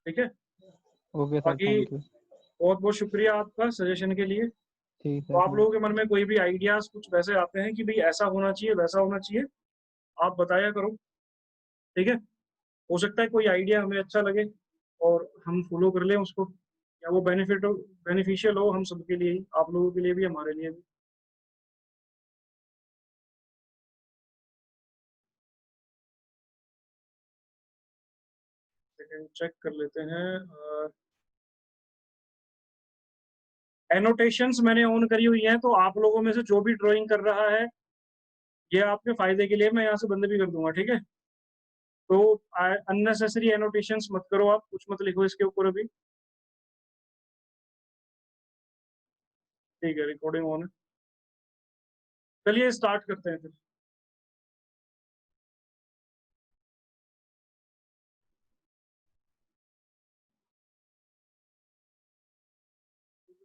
ठीक है, okay sir, बाकी थैंक यू। बहुत बहुत शुक्रिया आपका सजेशन के लिए। ठीक तो है, आप लोगों के मन में कोई भी आइडियाज कुछ वैसे आते हैं कि भाई ऐसा होना चाहिए वैसा होना चाहिए, आप बताया करो। ठीक है, हो सकता है कोई आइडिया हमें अच्छा लगे और हम फॉलो कर लें उसको, या वो बेनिफिशियल हो हम सबके लिए ही, आप लोगों के लिए भी हमारे लिए भी। सेकंड चेक कर लेते हैं। एनोटेशंस मैंने ऑन करी हुई हैं, तो आप लोगों में से जो भी ड्राइंग कर रहा है, ये आपके फायदे के लिए मैं यहाँ से बंद भी कर दूंगा। ठीक है, तो अननेसेसरी एनोटेशंस मत करो, आप कुछ मत लिखो इसके ऊपर अभी। ठीक है, रिकॉर्डिंग ऑन है, चलिए स्टार्ट करते हैं फिर।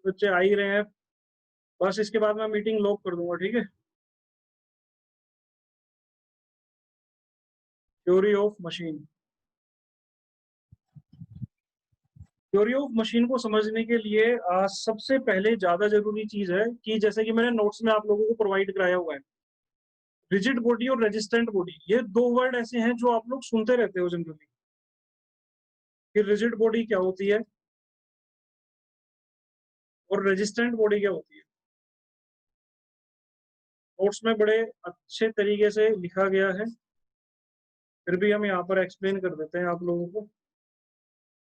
बच्चे आ ही रहे हैं, बस इसके बाद मैं मीटिंग लॉक कर दूंगा। ठीक है, theory of machine. Theory of machine को समझने के लिए सबसे पहले ज्यादा जरूरी चीज है कि जैसे कि मैंने नोट्स में आप लोगों को प्रोवाइड कराया हुआ है, रिजिड बॉडी और रेजिस्टेंट बॉडी, ये दो वर्ड ऐसे हैं जो आप लोग सुनते रहते हो जनरली, कि रिजिड बॉडी क्या होती है और रेजिस्टेंट बॉडी क्या होती है। नोट्स में बड़े अच्छे तरीके से लिखा गया है, फिर भी हम यहाँ पर एक्सप्लेन कर देते हैं आप लोगों को।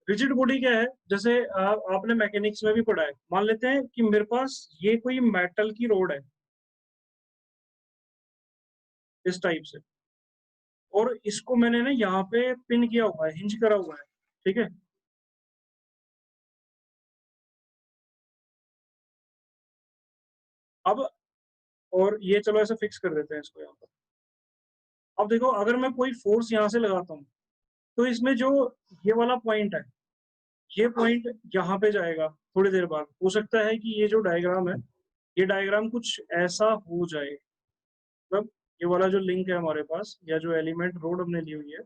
रिजिड बॉडी क्या है, जैसे आपने मैकेनिक्स में भी पढ़ा है, मान लेते हैं कि मेरे पास ये कोई मेटल की रोड है इस टाइप से, और इसको मैंने ना यहाँ पे पिन किया हुआ है, हिंज करा हुआ है। ठीक है, अब और ये चलो ऐसे फिक्स कर देते हैं इसको यहाँ पर। अब देखो, अगर मैं कोई फोर्स यहाँ से लगाता हूँ, तो इसमें जो ये वाला पॉइंट है, ये पॉइंट यहाँ पे जाएगा थोड़ी देर बाद। हो सकता है कि ये जो डायग्राम है, ये डायग्राम कुछ ऐसा हो जाए, मतलब ये वाला जो लिंक है हमारे पास, या जो एलिमेंट रोड हमने ली हुई है,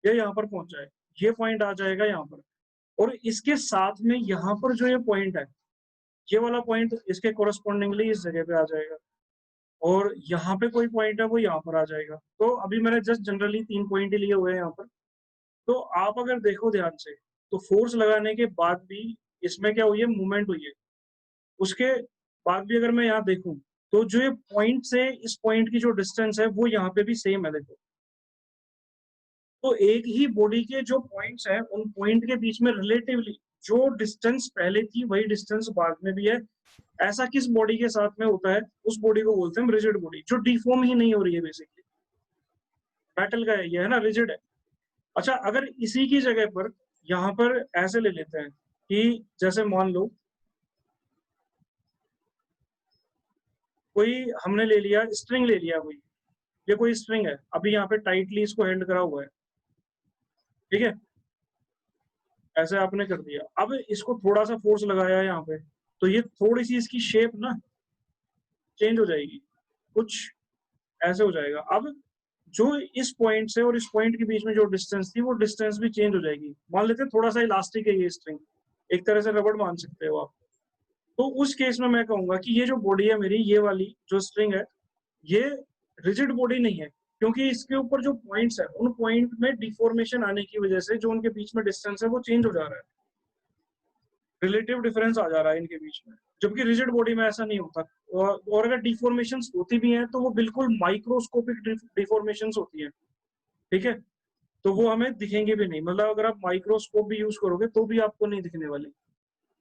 ये यहाँ पर पहुंच जाए, ये पॉइंट आ जाएगा यहाँ पर, और इसके साथ में यहाँ पर जो ये पॉइंट है, ये वाला पॉइंट इसके कोरस्पॉन्डिंगली इस जगह पे आ जाएगा, और यहाँ पे कोई पॉइंट है वो यहाँ पर आ जाएगा। तो अभी मैंने जस्ट जनरली 3 पॉइंट ही लिए हुए हैं यहाँ पर। तो आप अगर देखो ध्यान से, तो फोर्स लगाने के बाद भी इसमें क्या हुई है, मूवमेंट हुई है। उसके बाद भी अगर मैं यहाँ देखूं, तो जो ये पॉइंट से इस पॉइंट की जो डिस्टेंस है वो यहाँ पे भी सेम है, देखो। तो एक ही बॉडी के जो पॉइंट्स हैं, उन पॉइंट के बीच में रिलेटिवली जो डिस्टेंस पहले थी वही डिस्टेंस बाद में भी है। ऐसा किस बॉडी के साथ में होता है, उस बॉडी को बोलते हैं रिजिड बॉडी, जो डिफॉर्म ही नहीं हो रही है बेसिकली। मेटल का है ये, है ना, रिजिड है। अच्छा, अगर इसी की जगह पर यहाँ पर ऐसे ले लेते हैं कि जैसे मान लो कोई हमने ले लिया, स्ट्रिंग ले लिया कोई, ये कोई स्ट्रिंग है, अभी यहाँ पे टाइटली इसको हेल्ड करा हुआ है। ठीक है, ऐसे आपने कर दिया, अब इसको थोड़ा सा फोर्स लगाया है यहाँ पे, तो ये थोड़ी सी इसकी शेप ना चेंज हो जाएगी, कुछ ऐसे हो जाएगा। अब जो इस पॉइंट से और इस पॉइंट के बीच में जो डिस्टेंस थी, वो डिस्टेंस भी चेंज हो जाएगी। मान लेते हैं थोड़ा सा इलास्टिक है ये स्ट्रिंग, एक तरह से रबड़ मान सकते हो आप। तो उस केस में मैं कहूंगा कि ये जो बॉडी है मेरी, ये वाली जो स्ट्रिंग है, ये रिजिड बॉडी नहीं है, क्योंकि इसके ऊपर जो पॉइंट्स है, उन पॉइंट में डिफॉर्मेशन आने की वजह से जो उनके बीच में डिस्टेंस है वो चेंज हो जा रहा है, रिलेटिव डिफरेंस आ जा रहा है इनके बीच में। जबकि रिजिड बॉडी में ऐसा नहीं होता। और अगर डिफॉर्मेशन होती भी हैं, तो वो बिल्कुल माइक्रोस्कोपिक डिफॉर्मेशन होती है। ठीक है, तो वो हमें दिखेंगे भी नहीं, मतलब अगर आप माइक्रोस्कोप भी यूज करोगे तो भी आपको नहीं दिखने वाली।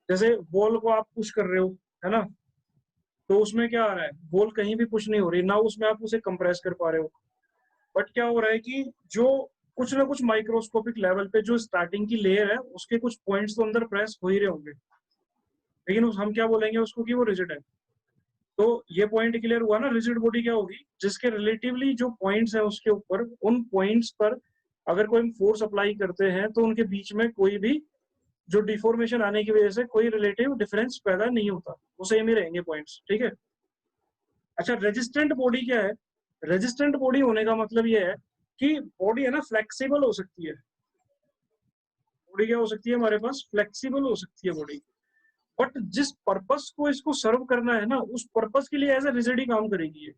जैसे बॉल को आप पुश कर रहे हो, है ना, तो उसमें क्या आ रहा है, बॉल कहीं भी पुश नहीं हो रही ना, उसमें आप उसे कंप्रेस कर पा रहे हो। बट क्या हो रहा है कि जो कुछ ना कुछ माइक्रोस्कोपिक लेवल पे जो स्टार्टिंग की लेयर है, उसके कुछ पॉइंट्स तो अंदर प्रेस हो ही रहे होंगे, लेकिन हम क्या बोलेंगे उसको कि वो रिजिड है। तो ये पॉइंट क्लियर हुआ ना, रिजिड बॉडी क्या होगी, जिसके रिलेटिवली जो पॉइंट्स है उसके ऊपर, उन पॉइंट्स पर अगर कोई फोर्स अप्लाई करते हैं, तो उनके बीच में कोई भी जो डिफॉर्मेशन आने की वजह से कोई रिलेटिव डिफरेंस पैदा नहीं होता, वो सेम ही रहेंगे पॉइंट्स। ठीक है, अच्छा, रेजिस्टेंट बॉडी क्या है, रेजिस्टेंट बॉडी होने का मतलब ये है कि बॉडी है ना फ्लेक्सिबल हो सकती है, बॉडी क्या हो सकती है हमारे पास, फ्लेक्सिबल हो सकती है बॉडी, बट जिस पर्पस को इसको सर्व करना है ना, उस पर्पस के लिए एज ए रिजिड ही काम करेगी ये।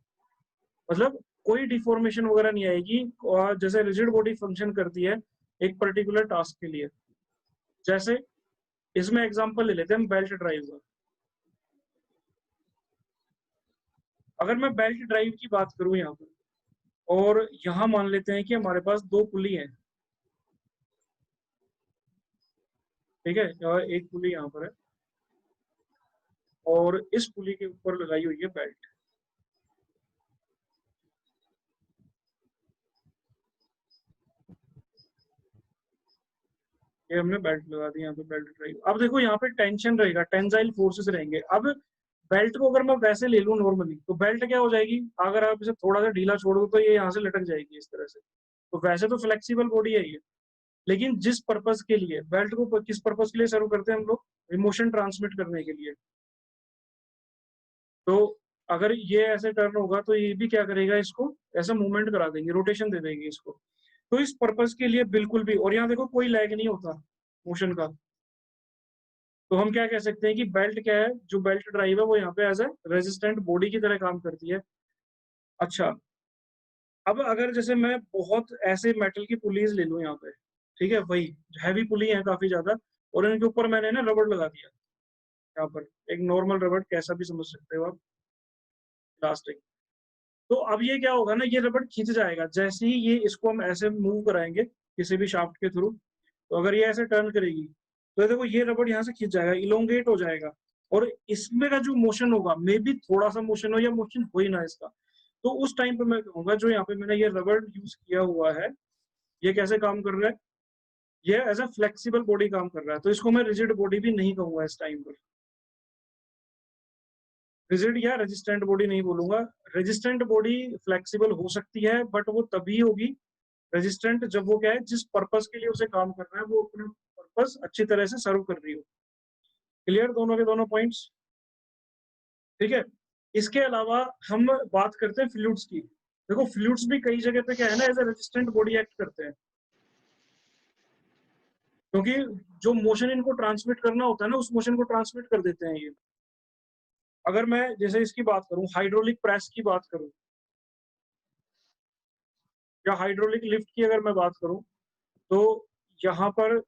मतलब कोई डिफॉर्मेशन वगैरह नहीं आएगी, और जैसे रिजिड बॉडी फंक्शन करती है एक पर्टिकुलर टास्क के लिए। जैसे इसमें एग्जांपल ले लेते हैं हम बेल्ट ड्राइव का। अगर मैं बेल्ट ड्राइव की बात करूं यहाँ पर, और यहाँ मान लेते हैं कि हमारे पास दो पुली हैं, ठीक है, और एक पुली यहाँ पर है और इस पुली के ऊपर लगाई हुई है बेल्ट। ये हमने बेल्ट लगा दी यहाँ पे, बेल्ट ड्राइव। अब देखो यहाँ पे टेंशन रहेगा, टेंसाइल फोर्सेस रहेंगे। अब बेल्ट को अगर मैं वैसे ले लूं नॉर्मली, तो बेल्ट क्या हो जाएगी, अगर आप इसे थोड़ा सा ढीला छोड़ दो तो ये यहाँ से लटक जाएगी इस तरह से। तो वैसे तो फ्लेक्सिबल बॉडी है ये, लेकिन जिस पर्पस के लिए बेल्ट को, किस पर्पस के लिए सर्व करते हैं हम लोग, इमोशन ट्रांसमिट करने के लिए। तो अगर ये ऐसे टर्न होगा तो ये भी क्या करेगा, इसको ऐसा मूवमेंट करा देंगे, रोटेशन दे देंगे इसको। तो इस पर्पस के लिए बिल्कुल भी, और यहाँ देखो कोई लैग नहीं होता मोशन का। तो हम क्या कह सकते हैं कि बेल्ट क्या है, जो बेल्ट ड्राइव है वो यहाँ पे एज ए रेजिस्टेंट बॉडी की तरह काम करती है। अच्छा, अब अगर जैसे मैं बहुत ऐसे मेटल की पुलीज ले लूं यहाँ पे, ठीक है, वही हैवी पुली है काफी ज्यादा, और इनके ऊपर मैंने ना रबड़ लगा दिया यहाँ पर, एक नॉर्मल रबड़, कैसा भी समझ सकते हो आप, प्लास्टिक। तो अब ये क्या होगा ना, ये रबड़ खींच जाएगा जैसे ही ये इसको हम ऐसे मूव कराएंगे किसी भी शाफ्ट के थ्रू। तो अगर ये ऐसे टर्न करेगी तो ये देखो, ये रबड़ यहाँ से खींच जाएगा, इलोंगेट हो जाएगा, और इसमें का जो मोशन होगा, मे बी थोड़ा सा मोशन हो या मोशन हो ही ना इसका, तो उस टाइम पे मैं कहूंगा जो यहाँ पे मैंने ये रबड़ यूज किया हुआ है, ये कैसे काम कर रहा है, ये एज अ फ्लेक्सिबल बॉडी काम कर रहा है। तो इसको मैं रिजिड बॉडी भी नहीं कहूंगा इस टाइम पर, रिजिड या रेजिस्टेंट बॉडी नहीं बोलूंगा। रेजिस्टेंट बॉडी फ्लेक्सिबल हो सकती है, बट वो तभी होगी रेजिस्टेंट जब वो क्या है, जिस पर्पस के लिए उसे काम करना है वो अपना पर्पस अच्छी तरह से सर्व कर रही हो। क्लियर दोनों के दोनों पॉइंट्स, ठीक है। इसके अलावा हम बात करते हैं फ्लूइड्स की। देखो फ्लूइड्स भी कई जगह पे क्या है ना, as a resistant body act करते हैं, क्योंकि जो मोशन इनको ट्रांसमिट करना होता है ना, उस मोशन को ट्रांसमिट कर देते हैं ये। अगर मैं जैसे इसकी बात करूं, हाइड्रोलिक प्रेस की बात करूं, या हाइड्रोलिक लिफ्ट की अगर मैं बात करूं, तो यहाँ पर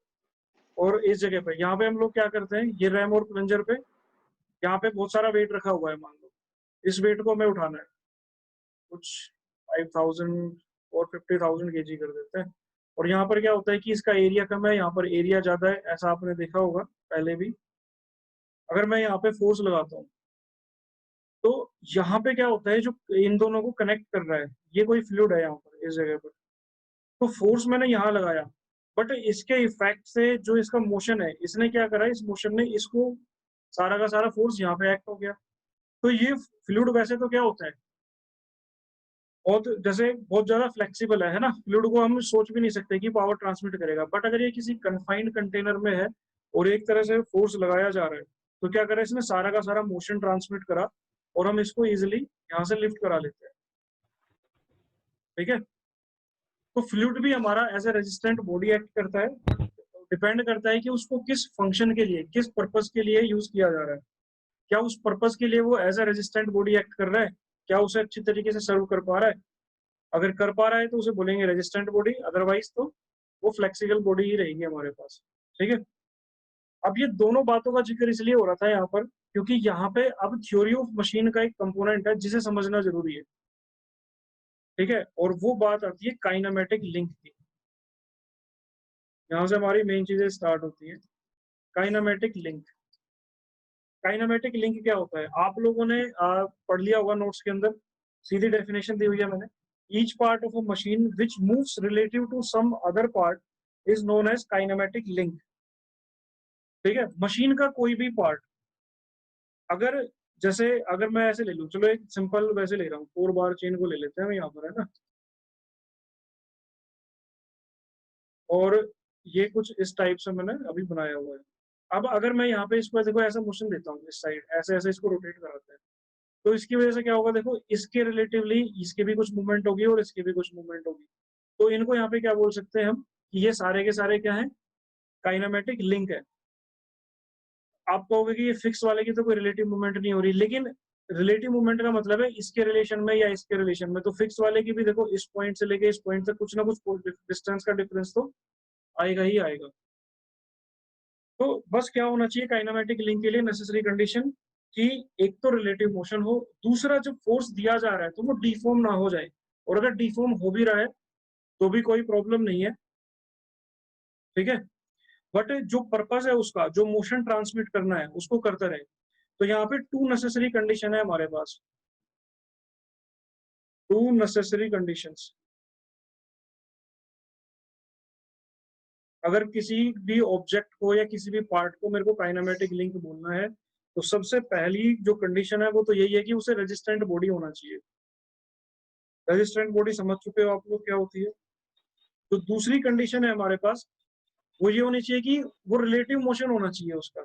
और इस जगह पे, यहाँ पे हम लोग क्या करते हैं, ये रैम और प्लंजर पे यहाँ पे बहुत सारा वेट रखा हुआ है, मान लो इस वेट को हमें उठाना है, कुछ 5000 और 50,000 केजी कर देते हैं। और यहाँ पर क्या होता है कि इसका एरिया कम है, यहाँ पर एरिया ज्यादा है, ऐसा आपने देखा होगा पहले भी। अगर मैं यहाँ पे फोर्स लगाता हूँ, तो यहाँ पे क्या होता है, जो इन दोनों को कनेक्ट कर रहा है, ये कोई फ्लूइड है यहाँ पर इस जगह पर, तो फोर्स मैंने यहाँ लगाया, बट इसके इफेक्ट से जो इसका मोशन है, इसने क्या करा, इस मोशन ने इसको सारा का सारा फोर्स यहाँ पे एक्ट हो गया। तो ये फ्लूइड वैसे तो क्या होता है, बहुत जैसे बहुत ज्यादा फ्लेक्सिबल है ना, फ्लूइड को हम सोच भी नहीं सकते कि पावर ट्रांसमिट करेगा। बट अगर ये किसी कन्फाइंड कंटेनर में है और एक तरह से फोर्स लगाया जा रहा है, तो क्या करा, इसने सारा का सारा मोशन ट्रांसमिट करा, और हम इसको इजिली यहाँ से लिफ्ट करा लेते हैं, ठीक है। तो फ्लूइड भी हमारा as a resistant body act करता है, डिपेंड करता है कि उसको किस फंक्शन के लिए, किस पर्पस के लिए यूज किया जा रहा है। क्या उस पर्पस के लिए वो as a resistant body act कर रहा है, क्या उसे अच्छी तरीके से सर्व कर पा रहा है। अगर कर पा रहा है तो उसे बोलेंगे रेजिस्टेंट बॉडी, अदरवाइज तो वो फ्लेक्सिबल बॉडी ही रहेगी हमारे पास, ठीक है। अब ये दोनों बातों का जिक्र इसलिए हो रहा था यहाँ पर, क्योंकि यहाँ पे अब थ्योरी ऑफ मशीन का एक कंपोनेंट है जिसे समझना जरूरी है, ठीक है। और वो बात आती है काइनेमेटिक लिंक की। यहाँ से हमारी मेन चीजें स्टार्ट होती है। काइनेमेटिक लिंक, काइनेमेटिक लिंक क्या होता है, आप लोगों ने पढ़ लिया होगा नोट्स के अंदर, सीधी डेफिनेशन दी हुई है मैंने। Each part of a machine which moves relative to some other part is known as kinematic link, ठीक है। मशीन का कोई भी पार्ट, अगर जैसे अगर मैं ऐसे ले लूं, चलो एक सिंपल वैसे ले रहा हूँ, 4 बार चेन को ले लेते हैं यहाँ पर, है ना। और ये कुछ इस टाइप से मैंने अभी बनाया हुआ है। अब अगर मैं यहाँ पे इसको देखो ऐसा मोशन देता हूँ, इस साइड ऐसे ऐसे इसको रोटेट कराते हैं, तो इसकी वजह से क्या होगा, देखो इसके रिलेटिवली इसके भी कुछ मूवमेंट होगी और इसके भी कुछ मूवमेंट होगी। तो इनको यहाँ पे क्या बोल सकते हैं हम, कि ये सारे के सारे क्या हैं, काइनेमेटिक लिंक है। आप कहोगे कि ये फिक्स वाले की तो कोई रिलेटिव मूवमेंट नहीं हो रही, लेकिन रिलेटिव मूवमेंट का मतलब है इसके रिलेशन में या इसके रिलेशन में। तो फिक्स वाले की भी देखो इस पॉइंट से लेके इस पॉइंट तक कुछ ना कुछ डिस्टेंस का डिफरेंस तो आएगा ही आएगा। तो बस क्या होना चाहिए काइनेमेटिक लिंक के लिए नेसेसरी कंडीशन, कि एक तो रिलेटिव मोशन हो, दूसरा जब फोर्स दिया जा रहा है तो वो डिफॉर्म ना हो जाए, और अगर डिफॉर्म हो भी रहा है तो भी कोई प्रॉब्लम नहीं है, ठीक है। बट जो पर्पस है उसका, जो मोशन ट्रांसमिट करना है उसको करता रहे। तो यहाँ पे टू नेसेसरी कंडीशन है हमारे पास, टू नेसेसरी कंडीशंस। अगर किसी भी ऑब्जेक्ट को या किसी भी पार्ट को मेरे को काइनेमेटिक लिंक बोलना है, तो सबसे पहली जो कंडीशन है वो तो यही है कि उसे रेजिस्टेंट बॉडी होना चाहिए। रेजिस्टेंट बॉडी समझ चुके हो आप लोग क्या होती है। तो दूसरी कंडीशन है हमारे पास, वो ये होनी चाहिए कि वो रिलेटिव मोशन होना चाहिए उसका,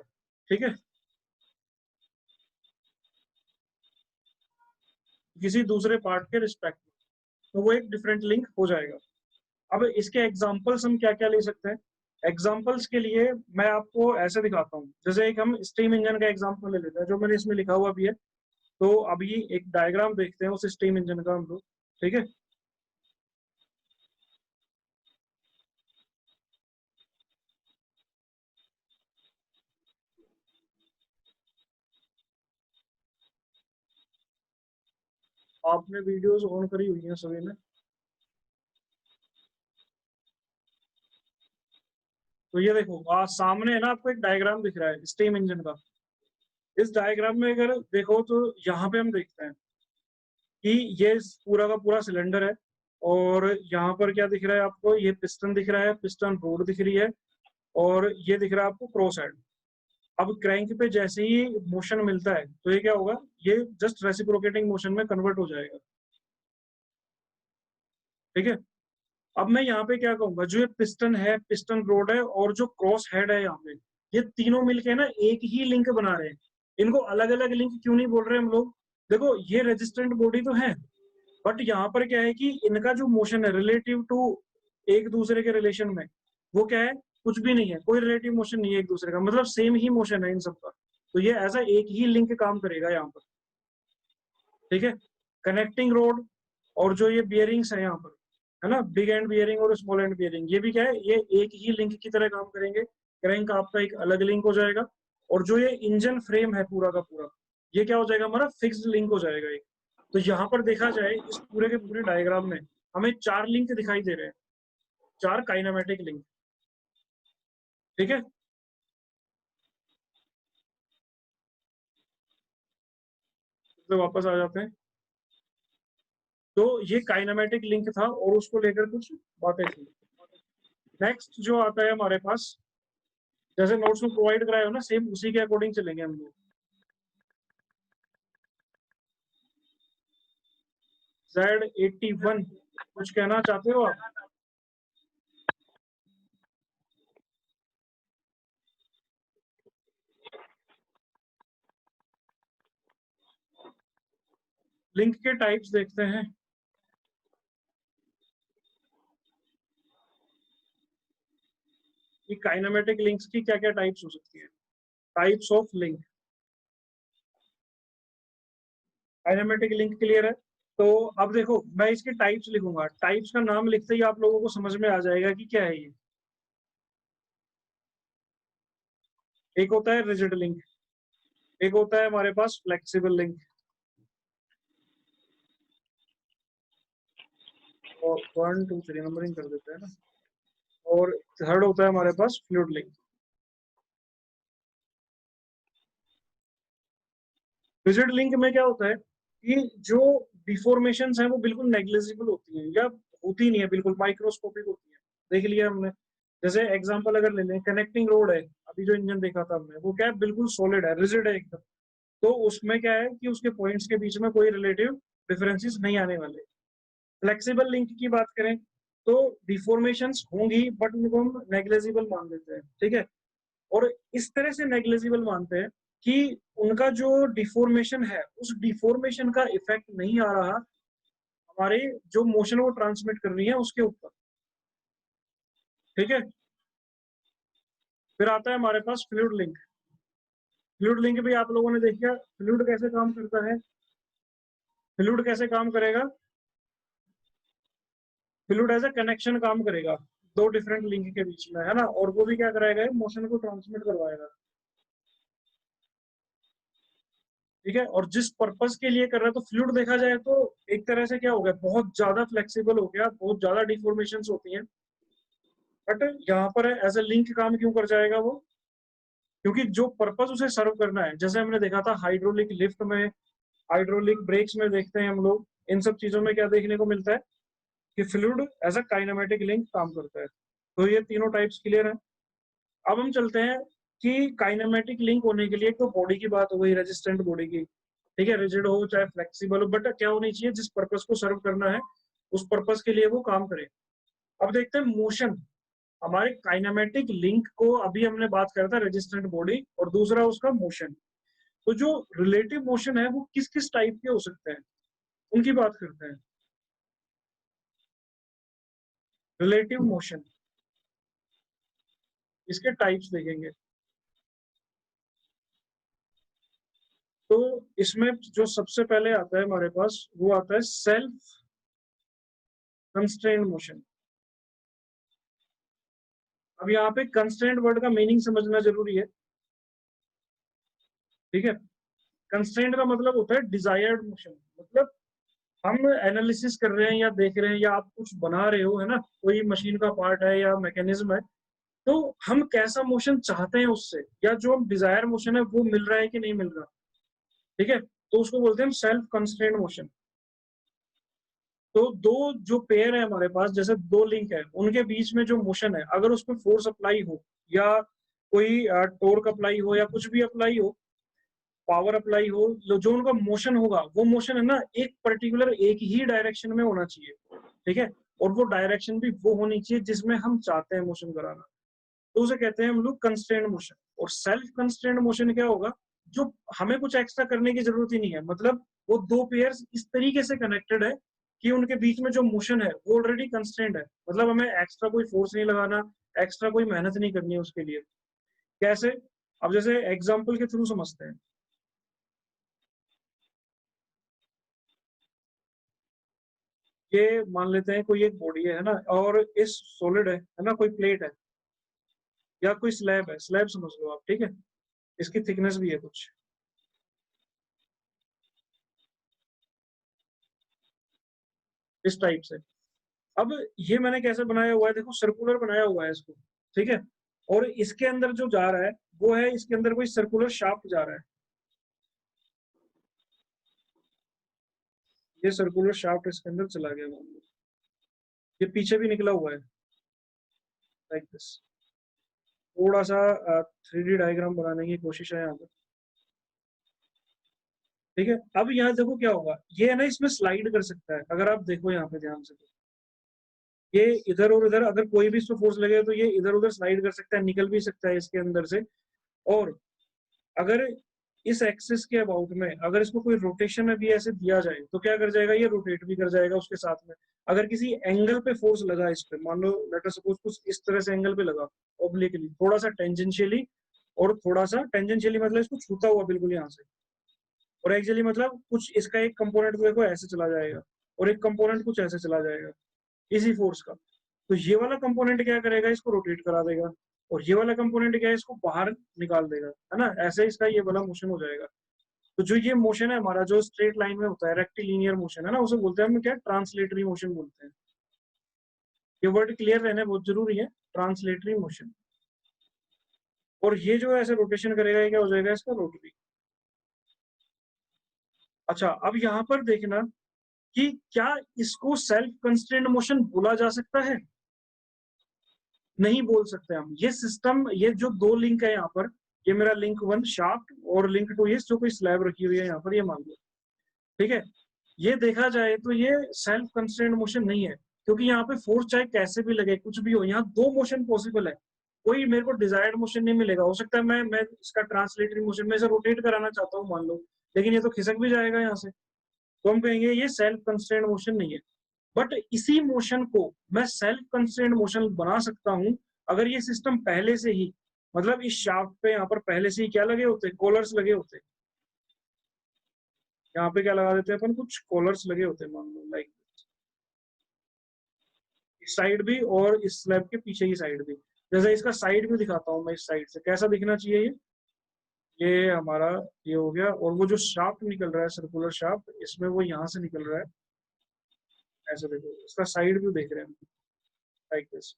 ठीक है, किसी दूसरे पार्ट के रिस्पेक्ट में, तो वो एक डिफरेंट लिंक हो जाएगा। अब इसके एग्जांपल्स हम क्या क्या ले सकते हैं। एग्जांपल्स के लिए मैं आपको ऐसे दिखाता हूँ, जैसे एक हम स्टीम इंजन का एग्जांपल ले लेते हैं, जो मैंने इसमें लिखा हुआ भी है। तो अभी एक डायग्राम देखते हैं उस स्टीम इंजन का हम लोग, ठीक है। आपने वीडियोस ऑन करी हुई हैं सभी ने। तो ये देखो सामने है ना, आपको एक डायग्राम दिख रहा है स्टीम इंजन का। इस डायग्राम में अगर देखो तो यहाँ पे हम देखते हैं कि ये पूरा का पूरा सिलेंडर है, और यहाँ पर क्या दिख रहा है आपको, ये पिस्टन दिख रहा है, पिस्टन रोड दिख रही है, और ये दिख रहा है आपको क्रॉस हेड। अब क्रैंक पे जैसे ही मोशन मिलता है तो ये क्या होगा, ये जस्ट रेसिप्रोकेटिंग मोशन में कन्वर्ट हो जाएगा, ठीक है। अब मैं यहाँ पे क्या कहूंगा, जो ये पिस्टन है, पिस्टन रोड है, और जो क्रॉस हेड है यहाँ पे, ये तीनों मिलके ना एक ही लिंक बना रहे हैं। इनको अलग अलग लिंक क्यों नहीं बोल रहे हम लोग। देखो ये रेजिस्टेंट बॉडी तो है, बट यहाँ पर क्या है कि इनका जो मोशन है रिलेटिव टू एक दूसरे के रिलेशन में, वो क्या है, कुछ भी नहीं है, कोई रिलेटिव मोशन नहीं है एक दूसरे का, मतलब सेम ही मोशन है इन सबका। तो ये ऐसा एक ही लिंक काम करेगा यहाँ पर, ठीक है। कनेक्टिंग रोड और जो ये बियरिंग्स है यहाँ पर, है ना, बिग एंड बियरिंग और स्मॉल एंड बियरिंग, ये भी क्या है, ये एक ही लिंक की तरह काम करेंगे। क्रैंक आपका एक अलग लिंक हो जाएगा, और जो ये इंजन फ्रेम है पूरा का पूरा, ये क्या हो जाएगा, हमारा फिक्स्ड लिंक हो जाएगा एक। तो यहाँ पर देखा जाए इस पूरे के पूरे डायग्राम में हमें चार लिंक दिखाई दे रहे हैं, चार काइनेमेटिक लिंक, ठीक है। तो वापस आ जाते हैं। तो ये काइनेमेटिक लिंक था और उसको लेकर कुछ बातें थी। नेक्स्ट जो आता है हमारे पास, जैसे नोट्स में प्रोवाइड कराया हो ना, सेम उसी के अकॉर्डिंग चलेंगे हम लोग। Z81 कुछ कहना चाहते हो आप। लिंक के टाइप्स देखते हैं। कि काइनेमेटिक लिंक्स की क्या क्या टाइप्स हो सकती है। Types of link, kinematic link clear है। तो अब देखो मैं इसके टाइप्स लिखूंगा, टाइप्स का नाम लिखते ही आप लोगों को समझ में आ जाएगा कि क्या है ये। एक होता है रिजिड लिंक, एक होता है हमारे पास फ्लेक्सिबल लिंक, और 1 2 3 नंबरिंग कर देते हैं ना, और थर्ड होता है हमारे पास फ्लूइड लिंक। रिजिड लिंक में क्या होता है कि जो डिफॉर्मेशन है वो बिल्कुल नेग्लिजिबल होती है, या होती नहीं है, बिल्कुल माइक्रोस्कोपिक होती है। देख लिया हमने। जैसे एग्जांपल अगर ले लें, कनेक्टिंग रोड है, अभी जो इंजन देखा था हमने, वो क्या है, बिल्कुल सॉलिड है, रिजिड है एकदम। तो उसमें क्या है कि उसके पॉइंट्स के बीच में कोई रिलेटिव डिफरेंसेस नहीं आने वाले। फ्लेक्सिबल लिंक की बात करें तो डिफॉर्मेशंस होंगी, बट उनको हम नेग्लिजिबल मान लेते हैं, ठीक है। और इस तरह से नेग्लिजिबल मानते हैं कि उनका जो डिफॉर्मेशन है, उस डिफॉर्मेशन का इफेक्ट नहीं आ रहा हमारे जो मोशन वो ट्रांसमिट कर रही है उसके ऊपर, ठीक है। फिर आता है हमारे पास फ्लूइड लिंक। फ्लूइड लिंक भी आप लोगों ने देखा, फ्लूइड कैसे काम करता है, फ्लूइड कैसे काम करेगा, फ्लूइड एज अ कनेक्शन काम करेगा दो डिफरेंट लिंक के बीच में, है ना, और वो भी क्या कराएगा, मोशन को ट्रांसमिट करवाएगा, ठीक है। और जिस पर्पस के लिए कर रहा है, तो फ्लूइड देखा जाए तो एक तरह से क्या हो गया, बहुत ज्यादा फ्लेक्सिबल हो गया, बहुत ज्यादा डिफॉर्मेशंस होती हैं, बट यहाँ पर एज अ लिंक काम क्यों कर जाएगा वो, क्योंकि जो पर्पस उसे सर्व करना है, जैसे हमने देखा था हाइड्रोलिक लिफ्ट में, हाइड्रोलिक ब्रेक्स में देखते हैं हम लोग, इन सब चीजों में क्या देखने को मिलता है कि fluid as a kinematic link काम करता है। तो ये तीनों टाइप्स क्लियर है। अब हम चलते हैं कि काइनेमेटिक लिंक होने के लिए तो बॉडी की बात हो गई, रेजिस्टेंट बॉडी की, ठीक है, रिजिड हो चाहे फ्लेक्सिबल हो, बट क्या होनी चाहिए, जिस पर्पस को सर्व करना है उस पर्पस के लिए वो काम करे। अब देखते हैं मोशन, हमारे काइनेमेटिक लिंक को अभी हमने बात करा था रेजिस्टेंट बॉडी, और दूसरा उसका मोशन। तो जो रिलेटिव मोशन है वो किस किस टाइप के हो सकते हैं, उनकी बात करते हैं। रिलेटिव मोशन, इसके टाइप्स देखेंगे। तो इसमें जो सबसे पहले आता है हमारे पास, वो आता है सेल्फ कंस्ट्रेंट मोशन। अब यहाँ पे कंस्ट्रेंट वर्ड का मीनिंग समझना जरूरी है, ठीक है। कंस्ट्रेंट का मतलब होता है डिजायर्ड मोशन, मतलब हम एनालिसिस कर रहे हैं या देख रहे हैं या आप कुछ बना रहे हो, है ना, कोई मशीन का पार्ट है या मैकेनिज्म है, तो हम कैसा मोशन चाहते हैं उससे, या जो हम डिजायर मोशन है वो मिल रहा है कि नहीं मिल रहा, ठीक है, तो उसको बोलते हैं हम सेल्फ कंस्ट्रेंट मोशन। तो दो जो पेयर है हमारे पास, जैसे दो लिंक है, उनके बीच में जो मोशन है, अगर उसमें फोर्स अप्लाई हो या कोई टोर्क अप्लाई हो या कुछ भी अप्लाई हो, पावर अप्लाई हो, जो उनका मोशन होगा वो मोशन है ना, एक पर्टिकुलर एक ही डायरेक्शन में होना चाहिए, ठीक है, और वो डायरेक्शन भी वो होनी चाहिए जिसमें हम चाहते हैं मोशन कराना, तो उसे कहते हैं हम लोग कंस्ट्रेंट मोशन। और सेल्फ कंस्ट्रेंट मोशन क्या होगा, जो हमें कुछ एक्स्ट्रा करने की जरूरत ही नहीं है, मतलब वो दो पेयर्स इस तरीके से कनेक्टेड है कि उनके बीच में जो मोशन है वो ऑलरेडी कंस्ट्रेंट है, मतलब हमें एक्स्ट्रा कोई फोर्स नहीं लगाना, एक्स्ट्रा कोई मेहनत नहीं करनी है उसके लिए। कैसे, अब जैसे एग्जाम्पल के थ्रू समझते हैं। ये मान लेते हैं कोई एक बॉडी है ना, और इस सॉलिड है ना, कोई प्लेट है या कोई स्लैब है, स्लैब समझ लो आप, ठीक है, इसकी थिकनेस भी है कुछ इस टाइप से। अब ये मैंने कैसे बनाया हुआ है, देखो सर्कुलर बनाया हुआ है इसको, ठीक है, और इसके अंदर जो जा रहा है वो है, इसके अंदर कोई सर्कुलर शाफ्ट जा रहा है, ये सर्कुलर शाफ्ट इसके अंदर चला गया, ये पीछे भी निकला हुआ है लाइक दिस। थोड़ा सा 3D डायग्राम बनाने की कोशिश है यहाँ पे, ठीक है। अब यहाँ देखो क्या होगा, ये है ना, इसमें स्लाइड कर सकता है, अगर आप देखो यहाँ पे ध्यान से, तो ये इधर और इधर अगर कोई भी इसको फोर्स लगे तो ये इधर उधर स्लाइड कर सकता है, निकल भी सकता है इसके अंदर से। और अगर इस एक्सिस के अबाउट में अगर इसको कोई रोटेशन में भी ऐसे दिया जाए तो क्या कर जाएगा, ये रोटेट भी कर जाएगा उसके साथ में। अगर किसी एंगल पे फोर्स लगा इस पे, मान लो लेट अस सपोज कुछ इस तरह से एंगल पे लगा, ऑब्लिकली, थोड़ा सा टेंजेंशियली, और थोड़ा सा टेंजेंशियली मतलब इसको छूता हुआ बिल्कुल यहाँ से, और एक्चुअली मतलब कुछ इसका एक कंपोनेंट देखो ऐसे चला जाएगा और एक कंपोनेंट कुछ ऐसे चला जाएगा इसी फोर्स का, तो ये वाला कंपोनेंट क्या करेगा, इसको रोटेट करा देगा, और ये वाला कंपोनेंट क्या है, इसको बाहर निकाल देगा, है ना, ऐसे इसका ये वाला मोशन हो जाएगा। तो जो ये मोशन है हमारा, जो स्ट्रेट लाइन में होता है, रेक्टिलिनियर मोशन है ना, उसे बोलते हैं हम क्या, ट्रांसलेटरी मोशन बोलते हैं। ये वर्ड क्लियर रहने बहुत जरूरी है, ट्रांसलेटरी मोशन। और ये जो ऐसे रोटेशन करेगा, ये क्या हो जाएगा, इसका रोटरी। अच्छा, अब यहाँ पर देखना कि क्या इसको सेल्फ कंस्ट्रेंट मोशन बोला जा सकता है, नहीं बोल सकते हम। ये सिस्टम, ये जो दो लिंक है यहाँ पर, ये मेरा लिंक वन शाफ्ट और लिंक टू ये जो कोई स्लैब रखी हुई है यहाँ पर, ये मान लो, ठीक है, ये देखा जाए तो ये सेल्फ कंस्ट्रेंट मोशन नहीं है, क्योंकि यहाँ पे फोर्स चाहे कैसे भी लगे, कुछ भी हो, यहाँ दो मोशन पॉसिबल है, कोई मेरे को डिजायर्ड मोशन नहीं मिलेगा। हो सकता है मैं इसका ट्रांसलेटरी मोशन में इसे रोटेट कराना चाहता हूँ मान लो, लेकिन ये तो खिसक भी जाएगा यहाँ से, तो हम कहेंगे ये सेल्फ कंस्ट्रेंट मोशन नहीं है। बट इसी मोशन को मैं सेल्फ कंस्ट्रेंट मोशन बना सकता हूं अगर ये सिस्टम पहले से ही मतलब इस शाफ्ट पे यहाँ पर पहले से ही क्या लगे होते हैं, कॉलर्स लगे होते हैं। यहाँ पे क्या लगा देते हैं अपन, कुछ कॉलर्स लगे होते हैं, मान लो लाइक इस साइड भी और इस स्लैब के पीछे की साइड भी। जैसे इसका साइड भी दिखाता हूँ मैं, इस साइड से कैसा दिखना चाहिए ये हमारा ये हो गया। और वो जो शाफ्ट निकल रहा है सर्कुलर शाफ्ट, इसमें वो यहाँ से निकल रहा है, ऐसे देखो इसका साइड व्यू देख रहे हैं लाइक दिस।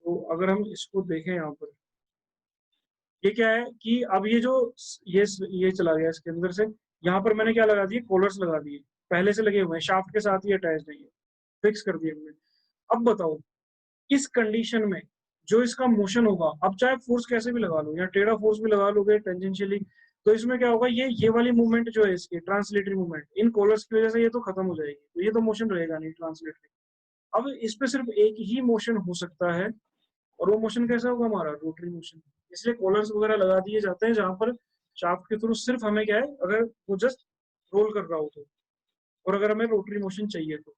तो अगर हम इसको देखें यहाँ पर, ये क्या है कि अब ये जो ये चला गया इसके अंदर से, यहाँ पर मैंने क्या लगा दिए, कॉलर्स लगा दिए, पहले से लगे हुए हैं, शाफ्ट के साथ ही अटैच नहीं है, फिक्स कर दिए हमने। अब बताओ इस कंडीशन में जो इसका मोशन होगा, अब चाहे फोर्स कैसे भी लगा लो, या टेढ़ा फोर्स भी लगा लोगे टेंजेंशियली, तो इसमें क्या होगा, ये वाली मूवमेंट जो है इसकी ट्रांसलेटरी मूवमेंट इन कॉलर्स की वजह से ये तो खत्म हो जाएगी, तो ये तो मोशन रहेगा नहीं ट्रांसलेटरी। अब इस पे सिर्फ एक ही मोशन हो सकता है, और वो मोशन कैसा होगा हमारा, रोटरी मोशन। इसलिए कॉलर्स वगैरह लगा दिए जाते हैं जहां पर शाफ्ट के थ्रू सिर्फ हमें क्या है, अगर वो जस्ट रोल कर रहा हो तो, और अगर हमें रोटरी मोशन चाहिए तो।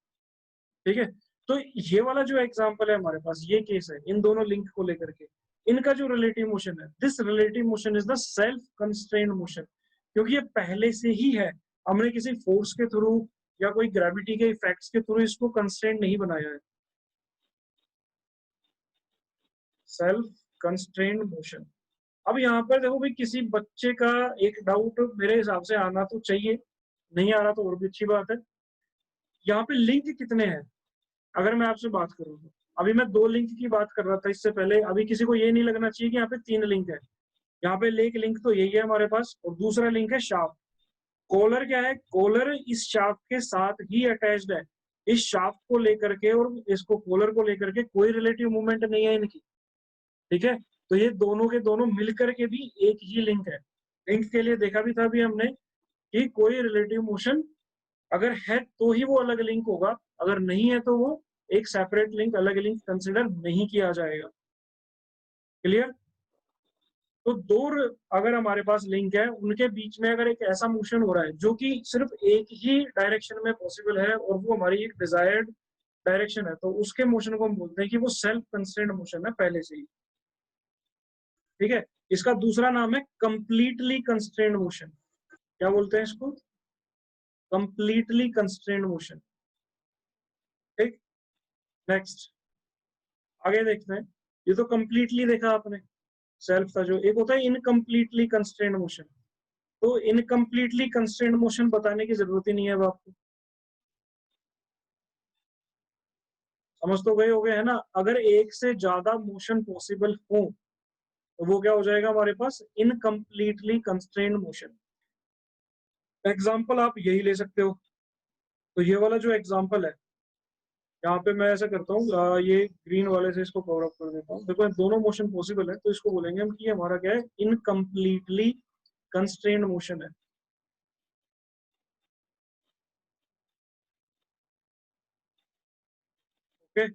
ठीक है, तो ये वाला जो एग्जांपल है हमारे पास, ये केस है इन दोनों लिंक को लेकर के, इनका जो रिलेटिव मोशन है, this relative motion is the self constrained motion, क्योंकि ये पहले से ही है, हमने किसी फोर्स के थ्रू या कोई ग्रेविटी के इफेक्ट्स के थ्रू इसको कंस्ट्रेंट नहीं बनाया है। Self constrained motion. अब यहाँ पर देखो भाई, किसी बच्चे का एक डाउट मेरे हिसाब से आना तो चाहिए, नहीं आ रहा तो और भी अच्छी बात है। यहाँ पे लिंक कितने हैं अगर मैं आपसे बात करूँ तो, अभी मैं 2 लिंक की बात कर रहा था इससे पहले, अभी किसी को ये नहीं लगना चाहिए कि यहाँ पे 3 लिंक है। यहाँ पे एक लिंक तो यही है हमारे पास, और दूसरा लिंक है शाफ्ट। कॉलर क्या है, कॉलर इस शाफ्ट के साथ ही अटैच्ड है, इस शाफ्ट को लेकर के और इसको कॉलर को लेकर के कोई रिलेटिव मूवमेंट नहीं है इनकी। ठीक है, तो ये दोनों के दोनों मिलकर के भी एक ही लिंक है। लिंक के लिए देखा भी था अभी हमने कि कोई रिलेटिव मोशन अगर है तो ही वो अलग लिंक होगा, अगर नहीं है तो वो एक सेपरेट लिंक, अलग लिंक कंसिडर नहीं किया जाएगा। क्लियर? तो दो अगर हमारे पास लिंक है, उनके बीच में अगर एक ऐसा मोशन हो रहा है जो कि सिर्फ एक ही डायरेक्शन में पॉसिबल है, और वो हमारी एक डिजायर्ड डायरेक्शन है, तो उसके मोशन को हम बोलते हैं कि वो सेल्फ कंस्ट्रेंट मोशन है पहले से ही। ठीक है, इसका दूसरा नाम है कंप्लीटली कंस्ट्रेंट मोशन। क्या बोलते हैं इसको? Completely constraint motion. ठीक, नेक्स्ट आगे देखते हैं। ये तो कंप्लीटली देखा आपने, सेल्फ का जो एक होता है इनकम्प्लीटली कंस्ट्रेंट मोशन, तो इनकम्प्लीटली कंस्ट्रेंट मोशन बताने की जरूरत ही नहीं है अब आपको, समझ तो गए हो गए है ना। अगर एक से ज्यादा मोशन पॉसिबल हो तो वो क्या हो जाएगा हमारे पास, इनकम्प्लीटली कंस्ट्रेंट मोशन। एग्जाम्पल आप यही ले सकते हो। तो ये वाला जो एग्जाम्पल है, यहाँ पे मैं ऐसा करता हूँ, ये ग्रीन वाले से इसको कवर अप कर देता हूँ। देखो दोनों मोशन पॉसिबल है, तो इसको बोलेंगे हम कि हमारा क्या है, इनकम्प्लीटली कंस्ट्रेंट मोशन है। ओके,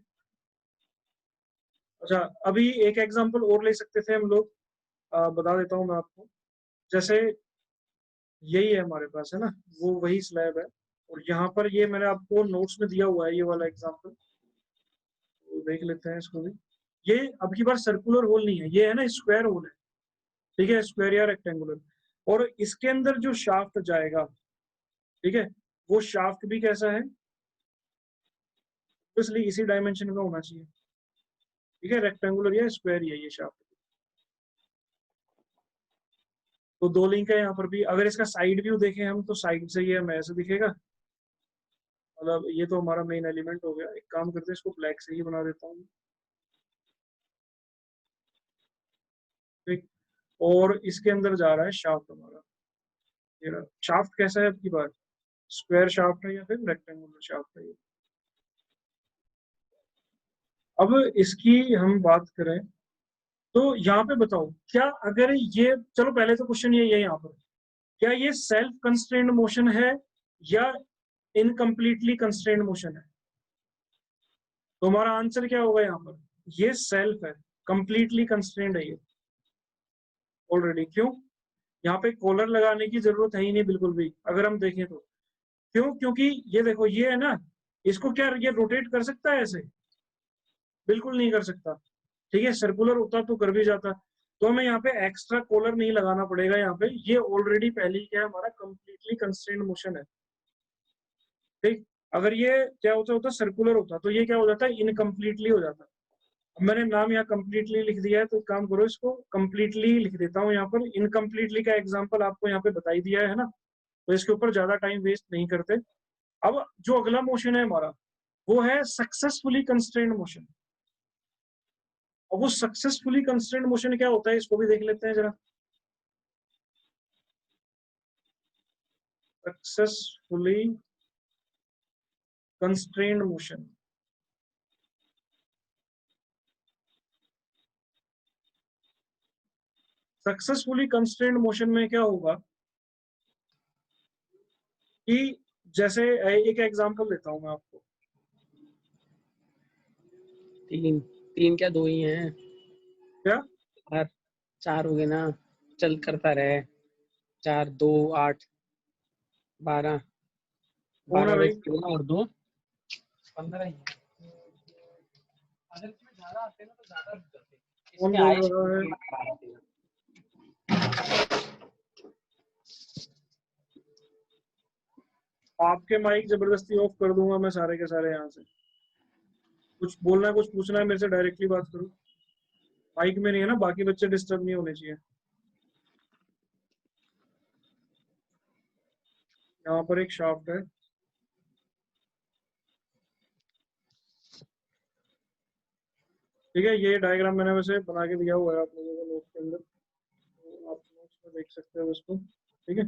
अच्छा अभी एक एग्जांपल और ले सकते थे हम लोग, बता देता हूँ मैं आपको। जैसे यही है हमारे पास है ना, वो वही स्लैब है, और यहाँ पर ये मैंने आपको नोट्स में दिया हुआ है ये वाला एग्जांपल, तो देख लेते हैं इसको भी। ये अब की बार सर्कुलर होल नहीं है, ये है ना स्क्वायर होल है। ठीक है, स्क्वायर या रेक्टेंगुलर, और इसके अंदर जो शाफ्ट जाएगा, ठीक है, वो शाफ्ट भी कैसा है, इसलिए इसी डायमेंशन का होना चाहिए। ठीक है, रेक्टेंगुलर या स्क्वायर ही है ये शाफ्ट। तो 2 लिंक है यहाँ पर भी। अगर इसका साइड व्यू देखें हम, तो साइड से ये हमें ऐसे दिखेगा, मतलब ये तो हमारा मेन एलिमेंट हो गया। एक काम करते हैं, इसको ब्लैक से ही बना देता हूँ। ठीक, और इसके अंदर जा रहा है शाफ्ट हमारा, ये शाफ्ट कैसा है अब की बार, स्क्वायर शाफ्ट है या फिर रेक्टेंगुलर शाफ्ट है ये। अब इसकी हम बात करें तो यहाँ पे बताओ, क्या अगर ये, चलो पहले तो क्वेश्चन ये है यहाँ पर, क्या ये सेल्फ कंस्ट्रेंड मोशन है या इनकम्प्लीटली कंस्ट्रेंड मोशन है? तो हमारा आंसर क्या होगा यहाँ पर, ये सेल्फ है, कंप्लीटली कंस्ट्रेंड है ये ऑलरेडी। क्यों? यहाँ पे कॉलर लगाने की जरूरत है ही नहीं बिल्कुल भी, अगर हम देखें तो। क्यों? क्योंकि ये देखो ये है ना, इसको क्या ये रोटेट कर सकता है ऐसे? बिल्कुल नहीं कर सकता। ठीक है, सर्कुलर होता तो कर भी जाता। तो हमें यहाँ पे एक्स्ट्रा कॉलर नहीं लगाना पड़ेगा, यहाँ पे ये ऑलरेडी पहले ही क्या है, हमारा कंप्लीटली कंस्ट्रेंड मोशन है। ठीक, अगर ये क्या होता सर्कुलर होता तो ये क्या हो जाता है, इनकम्प्लीटली हो जाता। अब मैंने नाम यहाँ कंप्लीटली लिख दिया है, तो एक काम करो, इसको कंप्लीटली लिख देता हूँ यहाँ पर। इनकम्प्लीटली का एग्जाम्पल आपको यहाँ पे बताई दिया है ना, तो इसके ऊपर ज्यादा टाइम वेस्ट नहीं करते। अब जो अगला मोशन है हमारा, वो है सक्सेसफुली कंस्ट्रेंड मोशन। अब वो सक्सेसफुली कंस्ट्रेंड मोशन क्या होता है, इसको भी देख लेते हैं जरा। Successfully constrained motion, successfully constrained motion में क्या होगा कि जैसे एक एग्जांपल देता हूं मैं आपको। तीन तीन क्या, दो ही हैं? क्या? चार, चार हो गए ना, चल करता रहे। 4 2 8 12, कौन है 12 भाई? और 2 15 ही है। अगर इसमें ज्यादा आते ना तो ज्यादा रुक जाते, कौन इसमें बोल आए रहा है? आपके माइक जबरदस्ती ऑफ कर दूंगा मैं सारे के सारे यहाँ से। कुछ बोलना है, कुछ पूछना है मेरे से, डायरेक्टली बात करो। माइक में नहीं है ना, बाकी बच्चे डिस्टर्ब नहीं होने चाहिए। यहाँ पर एक शाफ्ट है, ठीक है, ये डायग्राम मैंने वैसे बना के दिया हुआ है आप लोगों को नोट के अंदर, तो आप नोट्स में देख सकते हो इसको। ठीक है,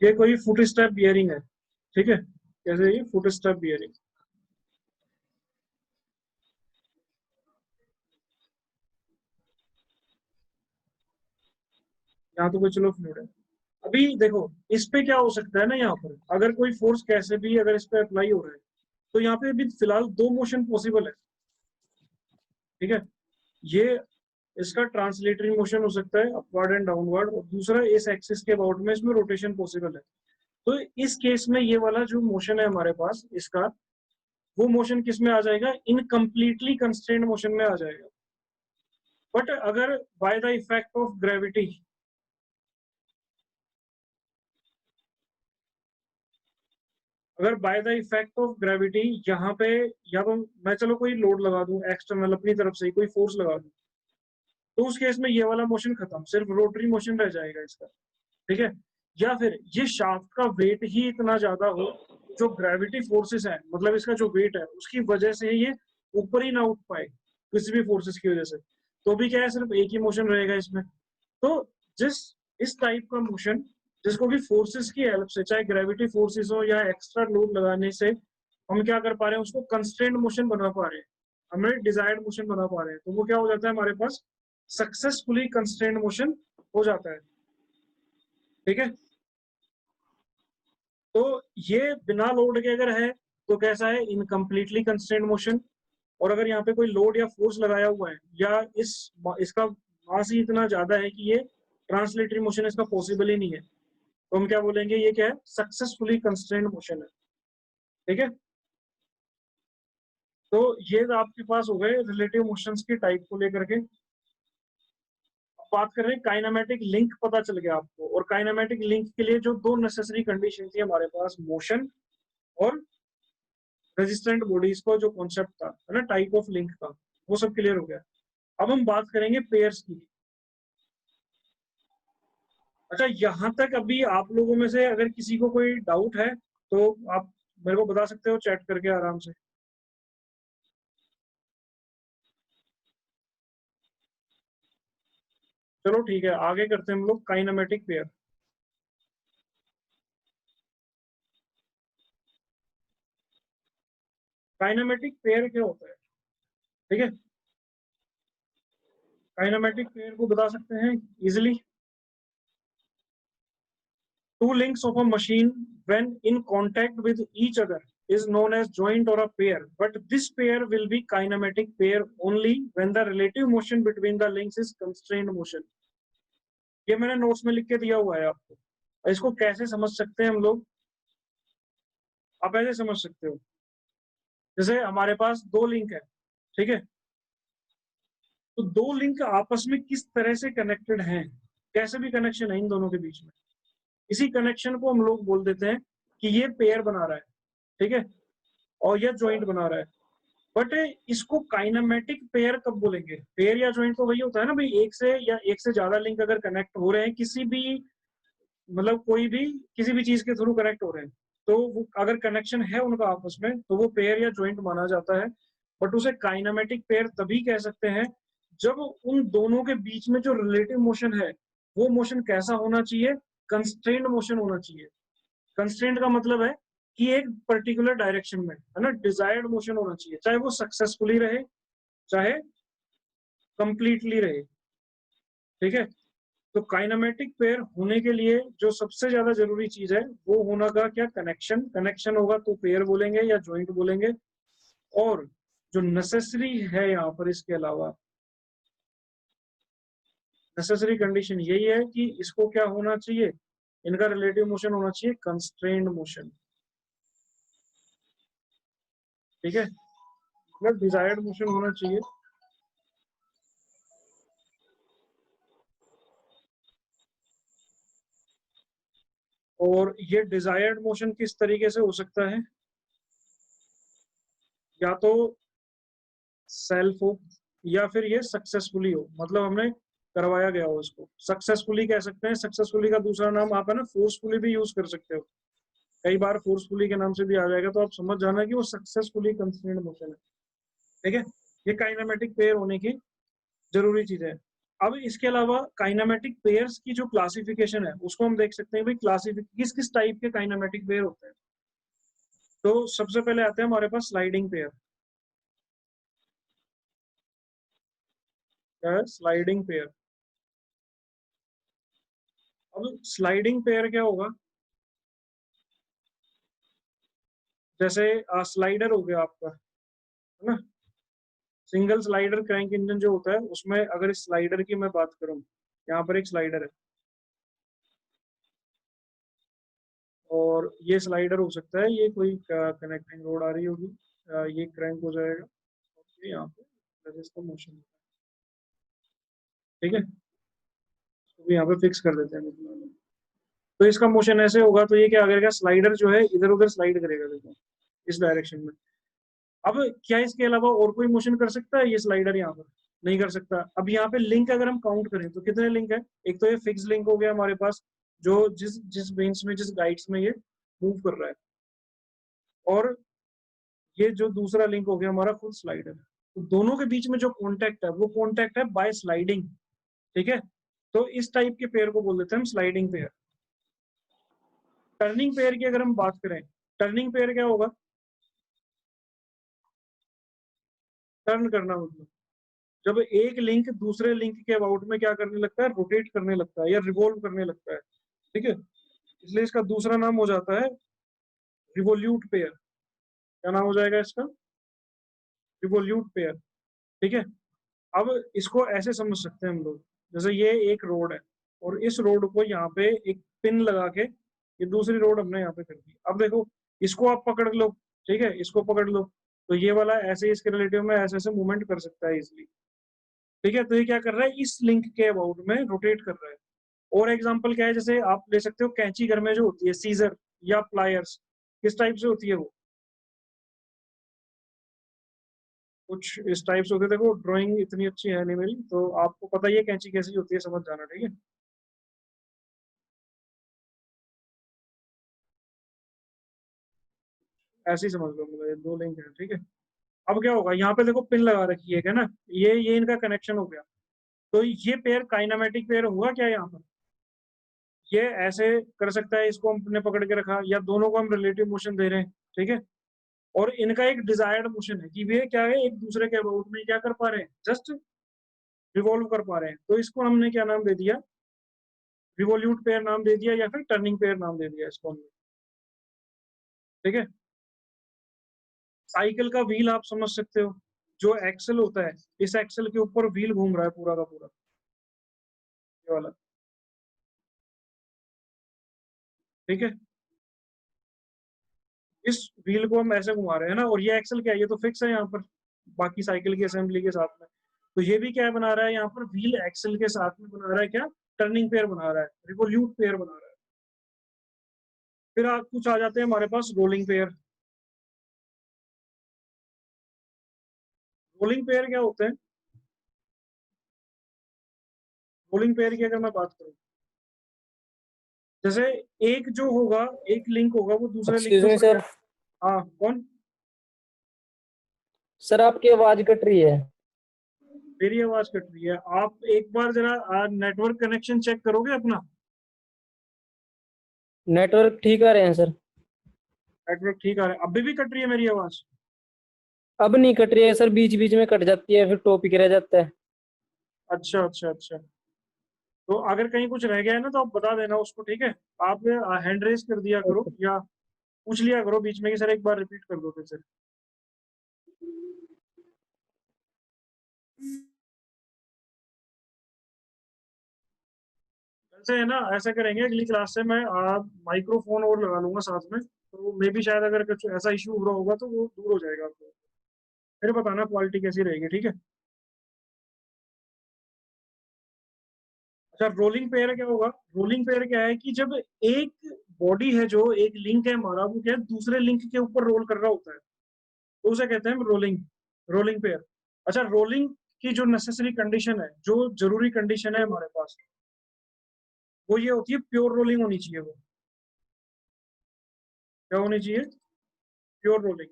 ये कोई फुट स्टेप बियरिंग है। ठीक है, कैसे, ये फुट स्टेप बियरिंग। यहाँ तो कोई चलो फ्लूइड है। अभी देखो, इस पे क्या हो सकता है ना, यहाँ पर अगर कोई फोर्स कैसे भी अगर इस पे अप्लाई हो रहा है, तो यहाँ पे अभी फिलहाल दो मोशन पॉसिबल है। ठीक है, ये इसका ट्रांसलेटरी मोशन हो सकता है, अपवर्ड एंड डाउनवर्ड, और दूसरा इस एक्सिस के अबाउट में इसमें रोटेशन पॉसिबल है। तो इस केस में ये वाला जो मोशन है हमारे पास इसका, वो मोशन किस में आ जाएगा, इनकम्प्लीटली कंस्ट्रेंड मोशन में आ जाएगा। बट अगर by the effect of gravity, अगर by the effect of gravity यहाँ पे, या तो मैं चलो कोई लोड लगा दूं एक्सटर्नल अपनी तरफ से, कोई फोर्स लगा दूं, तो उस केस में ये वाला मोशन खत्म, सिर्फ रोटरी मोशन रह जाएगा इसका। ठीक है, या फिर ये शाफ्ट का वेट ही इतना ज्यादा हो, जो ग्रेविटी फोर्सेस है, मतलब इसका जो वेट है उसकी वजह से ये ऊपर ही ना उठ पाए किसी भी फोर्सेस की वजह से, तो भी क्या है, सिर्फ एक ही मोशन रहेगा इसमें। तो जिस इस टाइप का मोशन, जिसको भी फोर्सेस की हेल्प से, चाहे ग्रेविटी फोर्सेस हो या एक्स्ट्रा लोड लगाने से, हम क्या कर पा रहे हैं, उसको कंस्ट्रेंट मोशन बना पा रहे हैं, हमें डिजायर्ड मोशन बना पा रहे हैं, तो वो क्या हो जाता है हमारे पास, सक्सेसफुली कंस्ट्रेंट मोशन हो जाता है। ठीक है, तो ये बिना लोड के अगर है तो कैसा है, इनकम्प्लीटली कंस्ट्रेंट मोशन। और अगर यहाँ पे कोई लोड या फोर्स लगाया हुआ है, या इसका मास ही इतना ज्यादा है कि ये ट्रांसलेटरी मोशन इसका पॉसिबल ही नहीं है, तो हम क्या बोलेंगे, ये क्या है, सक्सेसफुली कंस्ट्रेंट मोशन है। ठीक है, तो ये आपके पास हो गए रिलेटिव मोशंस की टाइप को लेकर के। बात कर रहे हैं काइनेमेटिक लिंक, पता चल गया आपको, और काइनेमेटिक लिंक के लिए जो दो नेसेसरी कंडीशन थी हमारे पास, मोशन और रेजिस्टेंट बॉडीज का जो कॉन्सेप्ट था, है ना, टाइप ऑफ लिंक का, वो सब क्लियर हो गया। अब हम बात करेंगे पेयर्स की। अच्छा, यहाँ तक अभी आप लोगों में से अगर किसी को कोई डाउट है तो आप मेरे को बता सकते हो चैट करके आराम से। चलो ठीक है, आगे करते हैं हम लोग काइनेमेटिक पेयर। काइनेमेटिक पेयर क्या होता है? ठीक है, काइनेमेटिक पेयर को बता सकते हैं easily, two links of a machine when in contact with each other is known as joint or a pair, but this pair will be kinematic pair only when the relative motion between the links is constrained motion. ये मैंने notes में लिख के दिया हुआ है आपको। इसको कैसे समझ सकते हैं हम लोग, आप ऐसे समझ सकते हो, जैसे हमारे पास दो लिंक है, ठीक है, तो दो लिंक आपस में किस तरह से कनेक्टेड हैं, कैसे भी कनेक्शन है इन दोनों के बीच में, इसी कनेक्शन को हम लोग बोल देते हैं कि ये पेयर बना रहा है, ठीक है, और ये ज्वाइंट बना रहा है। बट इसको काइनेमेटिक पेयर कब बोलेंगे? पेयर या ज्वाइंट तो वही होता है ना भाई, एक से या एक से ज्यादा लिंक अगर कनेक्ट हो रहे हैं किसी भी, मतलब कोई भी किसी भी चीज के थ्रू कनेक्ट हो रहे हैं, तो वो अगर कनेक्शन है उनका आपस में तो वो पेयर या ज्वाइंट माना जाता है। बट उसे काइनेमेटिक पेयर तभी कह सकते हैं जब उन दोनों के बीच में जो रिलेटिव मोशन है वो मोशन कैसा होना चाहिए? कंस्ट्रेंड मोशन होना चाहिए। कंस्ट्रेंट का मतलब है कि एक पर्टिकुलर डायरेक्शन में, है ना, डिजायर्ड मोशन होना चाहिए, चाहे वो सक्सेसफुली रहे चाहे कंप्लीटली रहे, ठीक है। तो काइनेमेटिक पेयर होने के लिए जो सबसे ज्यादा जरूरी चीज है वो होना का क्या? कनेक्शन। कनेक्शन होगा तो पेयर बोलेंगे या ज्वाइंट बोलेंगे। और जो नेसेसरी है यहाँ पर इसके अलावा, नेसेसरी कंडीशन यही है कि इसको क्या होना चाहिए? इनका रिलेटिव मोशन होना चाहिए कंस्ट्रेन्ड मोशन, ठीक है, मतलब डिजायर्ड मोशन होना चाहिए। और ये डिजायर्ड मोशन किस तरीके से हो सकता है? या तो सेल्फ हो या फिर ये सक्सेसफुली हो, मतलब हमने करवाया गया हो इसको। सक्सेसफुली कह सकते हैं, सक्सेसफुली का दूसरा नाम आप है ना फोर्सफुली भी यूज कर सकते हो, कई बार फोर्सफुली के नाम से भी आ जाएगा, तो आप समझ जाना कि वो सक्सेसफुली कंस्ट्रेंड मोशन है, ठीक है। ये काइनेमेटिक पेयर होने की जरूरी चीज है। अब इसके अलावा काइनेमेटिक पेयर्स की जो क्लासिफिकेशन है उसको हम देख सकते हैं भाई, किस किस टाइप के काइनेमेटिक पेयर होते हैं। तो सबसे पहले आते हैं हमारे पास स्लाइडिंग पेयर। क्या है? Sliding pair. अब स्लाइडिंग पेयर क्या होगा? जैसे स्लाइडर हो गया आपका, है ना, सिंगल स्लाइडर क्रैंक इंजन जो होता है उसमें अगर इस स्लाइडर की मैं बात करूं, यहाँ पर एक स्लाइडर है और ये स्लाइडर हो सकता है, ये कोई कनेक्टिंग रोड आ रही होगी, ये क्रैंक हो जाएगा, ये यहाँ पे इसका मोशन, ठीक है, तो यहाँ पे फिक्स कर देते हैं। तो इसका मोशन ऐसे होगा, तो ये क्या करेगा? स्लाइडर जो है इधर उधर स्लाइड करेगा, देखो इस डायरेक्शन में। अब क्या इसके अलावा और कोई मोशन कर सकता है ये स्लाइडर? यहाँ पर नहीं कर सकता। अब यहाँ पे लिंक अगर हम काउंट करें तो कितने लिंक है? एक तो ये फिक्स लिंक हो गया हमारे पास, जो जिस जिस बेंच में जिस गाइड्स में ये मूव कर रहा है, और ये जो दूसरा लिंक हो गया हमारा फुल स्लाइडर। तो दोनों के बीच में जो कॉन्टेक्ट है वो कॉन्टेक्ट है बाय स्लाइडिंग, ठीक है। तो इस टाइप के पेयर को बोल देते हैं हम स्लाइडिंग पेयर। टर्निंग पेयर की अगर हम बात करें, टर्निंग पेयर क्या होगा? टर्न करना, मतलब जब एक लिंक दूसरे लिंक के अबाउट में क्या करने लगता है? रोटेट करने लगता है या रिवॉल्व करने लगता है, ठीक है। इसलिए इसका दूसरा नाम हो जाता है रिवोल्यूट पेयर। क्या नाम हो जाएगा इसका? रिवोल्यूट पेयर, ठीक है। अब इसको ऐसे समझ सकते हैं हम लोग, जैसे ये एक रोड है और इस रोड को यहाँ पे एक पिन लगा के ये दूसरी रोड हमने यहाँ पे कर दी। अब देखो इसको आप पकड़ लो, ठीक है, इसको पकड़ लो, तो ये वाला ऐसे इसके रिलेटिव में ऐसे ऐसे मूवमेंट कर सकता है इजिली, ठीक है। तो ये क्या कर रहा है? इस लिंक के अबाउट में रोटेट कर रहा है। और एग्जांपल क्या है? जैसे आप ले सकते हो कैंची घर में जो होती है, सीजर या प्लायर्स, किस टाइप से होती है वो? कुछ इस टाइप से होती है। देखो ड्राइंग इतनी अच्छी है नहीं मेरी, तो आपको पता ही है कैंची कैसी होती है, समझ जाना, ठीक है। ऐसे ही समझ लो, मतलब ये दो लिंक है, ठीक है। अब क्या होगा? यहाँ पे देखो पिन लगा रखी है ना, ये इनका कनेक्शन हो गया। तो ये पेयर काइनामेटिक पेयर हुआ क्या यहाँ पर? ये ऐसे कर सकता है, इसको हमने पकड़ के रखा, या दोनों को हम रिलेटिव मोशन दे रहे हैं, ठीक है। और इनका एक डिजायर्ड मोशन है कि वे क्या है, एक दूसरे के अबाउट में क्या कर पा रहे हैं? जस्ट रिवॉल्व कर पा रहे हैं। तो इसको हमने क्या नाम दे दिया? रिवोल्यूट पेयर नाम दे दिया, या फिर टर्निंग पेयर नाम दे दिया इसको हमने, ठीक है। साइकिल का व्हील आप समझ सकते हो, जो एक्सल होता है, इस एक्सल के ऊपर व्हील घूम रहा है पूरा का पूरा, ये वाला, ठीक है। इस व्हील को हम ऐसे घुमा रहे हैं ना, और ये एक्सल क्या है? ये तो फिक्स है यहाँ पर बाकी साइकिल की असेंबली के साथ में। तो ये भी क्या बना रहा है यहाँ पर, व्हील एक्सल के साथ में बना रहा है क्या, टर्निंग पेयर बना रहा है, रिवोल्यूट पेयर बना रहा है। फिर कुछ आ जाते हैं हमारे पास रोलिंग पेयर। रोलिंग पेयर क्या होते हैं, रोलिंग पेयर की अगर मैं बात करूं, जैसे एक जो होगा, एक लिंक होगा वो दूसरे लिंक एक्सक्यूज के मी ऊपर। सर। हाँ कौन? सर आपकी आवाज कट रही है। मेरी आवाज कट रही है? आप एक बार जरा नेटवर्क कनेक्शन चेक करोगे अपना? नेटवर्क ठीक आ रहे हैं सर। नेटवर्क ठीक आ रहा है? अभी भी कट रही है मेरी आवाज? अब नहीं कट रही है सर, बीच बीच में कट जाती है, फिर टॉपिक रह जाता है। अच्छा अच्छा अच्छा। तो अगर कहीं कुछ रह गया है ना तो आप बता देना उसको, ठीक है? आप हैंड रेज कर दिया करो ओके। या पूछ लिया करो बीच में कि सर एक बार रिपीट कर दो फिर से। वैसे है ना, ऐसा करेंगे अगली क्लास से मैं माइक्रोफोन और लगा लूंगा साथ में, तो मे भी शायद अगर कुछ ऐसा इशू हो रहा होगा तो वो दूर हो जाएगा आपको। फिर बताना क्वालिटी कैसी रहेगी, ठीक है? अच्छा, रोलिंग पेयर क्या होगा? रोलिंग पेयर क्या है कि जब एक बॉडी है, जो एक लिंक है हमारा, वो क्या है, दूसरे लिंक के ऊपर रोल कर रहा होता है, तो उसे कहते हैं रोलिंग, रोलिंग पेयर। अच्छा, रोलिंग की जो नेसेसरी कंडीशन है, जो जरूरी कंडीशन है हमारे पास, वो ये होती है, प्योर रोलिंग होनी चाहिए। वो क्या होनी चाहिए? Pure rolling.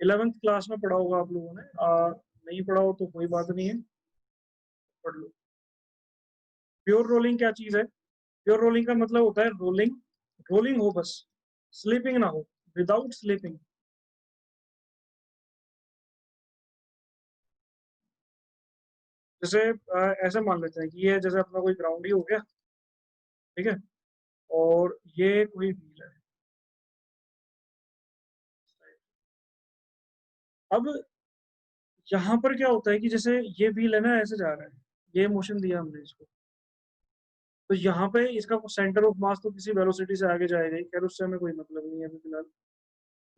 11th क्लास में पढ़ा होगा आप लोगों ने, नहीं पढ़ा हो तो कोई बात नहीं है, पढ़ लो। प्योर रोलिंग क्या चीज है? प्योर रोलिंग का मतलब होता है रोलिंग, रोलिंग हो बस, स्लीपिंग ना हो, विदाउट स्लीपिंग। जैसे ऐसा मान लेते हैं कि ये जैसे अपना कोई ग्राउंड ही हो गया, ठीक है, और ये कोई व्हील है। अब यहाँ पर क्या होता है कि जैसे ये व्हील है ना, ऐसे जा रहा है, ये मोशन दिया हमने इसको, तो यहाँ पे इसका सेंटर ऑफ मास तो किसी वेलोसिटी से आगे जाएगा ही, खैर उससे हमें कोई मतलब नहीं है अभी फिलहाल।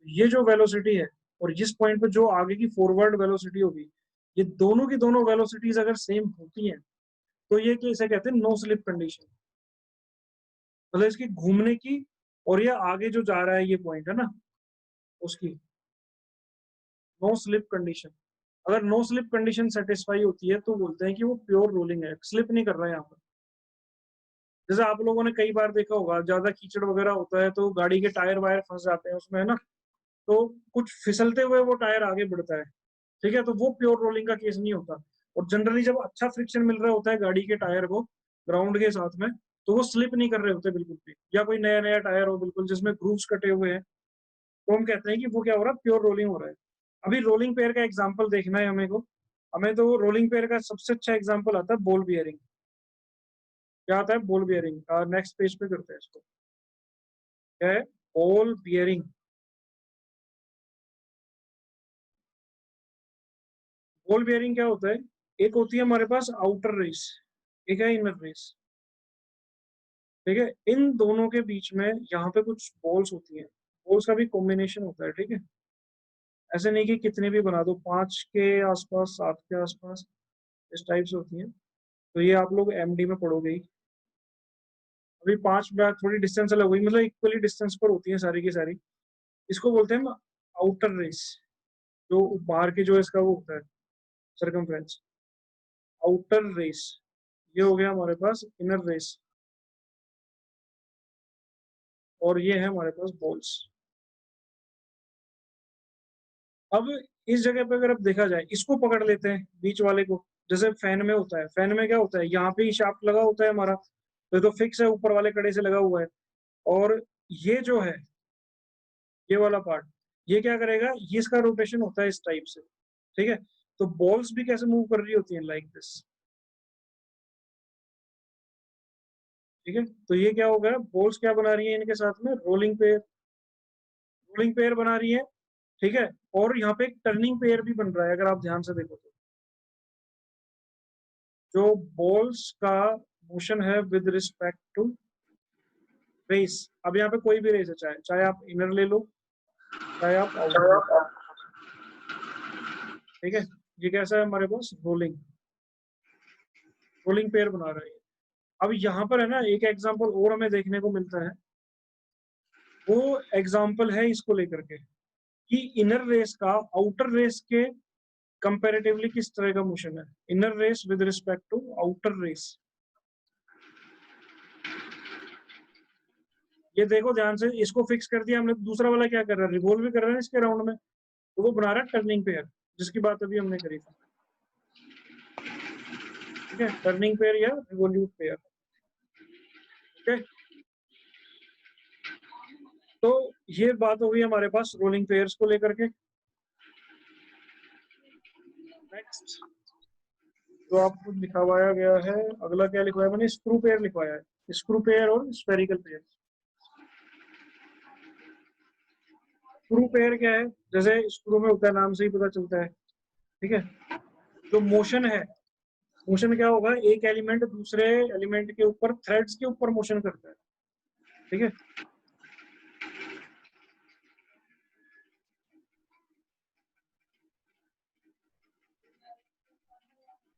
ये जो वेलोसिटी है और जिस पॉइंट पे जो आगे की फॉरवर्ड वेलोसिटी होगी, ये दोनों की दोनों वेलोसिटीज अगर सेम होती हैं, तो ये इसे कहते हैं नो स्लिप कंडीशन। मतलब इसकी घूमने की, और ये आगे जो जा रहा है ये पॉइंट है ना, उसकी नो स्लिप कंडीशन। अगर नो स्लिप कंडीशन सेटिस्फाई होती है तो बोलते हैं कि वो प्योर रोलिंग है, स्लिप नहीं कर रहा है यहाँ पर। जैसे आप लोगों ने कई बार देखा होगा, ज्यादा कीचड़ वगैरह होता है तो गाड़ी के टायर वायर फंस जाते हैं उसमें, है ना, तो कुछ फिसलते हुए वो टायर आगे बढ़ता है, ठीक है, तो वो प्योर रोलिंग का केस नहीं होता। और जनरली जब अच्छा फ्रिक्शन मिल रहा होता है गाड़ी के टायर को ग्राउंड के साथ में, तो वो स्लिप नहीं कर रहे होते बिल्कुल भी, या कोई नया नया टायर हो बिल्कुल जिसमें ग्रूव्स कटे हुए हैं, तो हम कहते हैं कि वो क्या हो रहा है, प्योर रोलिंग हो रहा है। अभी रोलिंग पेयर का एग्जाम्पल देखना है हमें को, हमें तो रोलिंग पेयर का सबसे अच्छा एग्जाम्पल आता है बॉल बियरिंग। क्या आता है? Ball bearing. नेक्स्ट पेज पे करते हैं इसको। क्या है? Ball bearing. बॉल बियरिंग क्या होता है? एक होती है हमारे पास आउटर रेस, एक है इनर रेस, ठीक है, इन दोनों के बीच में यहाँ पे कुछ बॉल्स होती हैं, बॉल्स का भी कॉम्बिनेशन होता है, ठीक है, ऐसे नहीं कि कितने भी बना दो, 5 के आसपास, 7 के आसपास, इस टाइप से होती हैं। तो ये आप लोग एमडी में पढ़ोगे ही। अभी 5 में थोड़ी डिस्टेंस अलग हुई, मतलब इक्वली डिस्टेंस पर होती है सारी की सारी। इसको बोलते हैं आउटर रेस, जो बाहर के जो इसका वो होता है, सरकमफ्रेंस, आउटर रेस। ये हो गया हमारे पास इनर रेस, और ये है हमारे पास बॉल्स। अब इस जगह पे अगर अब देखा जाए, इसको पकड़ लेते हैं बीच वाले को, जैसे फैन में होता है, फैन में क्या होता है, यहाँ पे ही शाफ्ट लगा होता है हमारा, तो फिक्स है, ऊपर वाले कड़े से लगा हुआ है, और ये जो है, ये वाला पार्ट, ये क्या करेगा, ये इसका रोटेशन होता है इस टाइप से, ठीक है, तो बॉल्स भी कैसे मूव कर रही होती हैं, लाइक दिस, ठीक है, तो ये क्या होगा, बॉल्स क्या बना रही है इनके साथ में, रोलिंग पेयर, रोलिंग पेयर बना रही है, ठीक है, और यहाँ पे एक टर्निंग पेयर भी बन रहा है, अगर आप ध्यान से देखो तो, जो बॉल्स का मोशन है विद रिस्पेक्ट टू रेस। अब यहाँ पे कोई भी रेस है, चाहे चाहे आप इनर ले लो, चाहे आप आउटर ले लो, ठीक है, ये कैसा है हमारे पास, रोलिंग। रोलिंग पेयर बना रहा है। अब यहाँ पर है ना एक एग्जांपल और हमें देखने को मिलता है, वो एग्जांपल है इसको लेकर के कि इनर रेस का आउटर रेस के कंपैरेटिवली किस तरह का मोशन है, inner race with respect to outer race. ये देखो ध्यान से, इसको फिक्स कर दिया हमने। दूसरा वाला क्या कर रहा है, रिवॉल्व भी कर रहा है इसके राउंड में, तो वो बना रहा है टर्निंग पेयर, जिसकी बात अभी हमने करी थी। ठीक है, टर्निंग पेयर या रिवॉल्यूट पेयर। ओके, तो ये बात हो गई हमारे पास रोलिंग पेयर्स को लेकर के। नेक्स्ट जो आपको लिखवाया गया है, अगला क्या लिखवाया मैंने, स्क्रू पेयर लिखवाया है, स्क्रू पेयर और स्फेरिकल पेयर। स्क्रू पेयर क्या है, जैसे स्क्रू में होता है, नाम से ही पता चलता है। ठीक है, जो मोशन है, मोशन क्या होगा, एक एलिमेंट दूसरे एलिमेंट के ऊपर, थ्रेड्स के ऊपर मोशन करता है। ठीक है,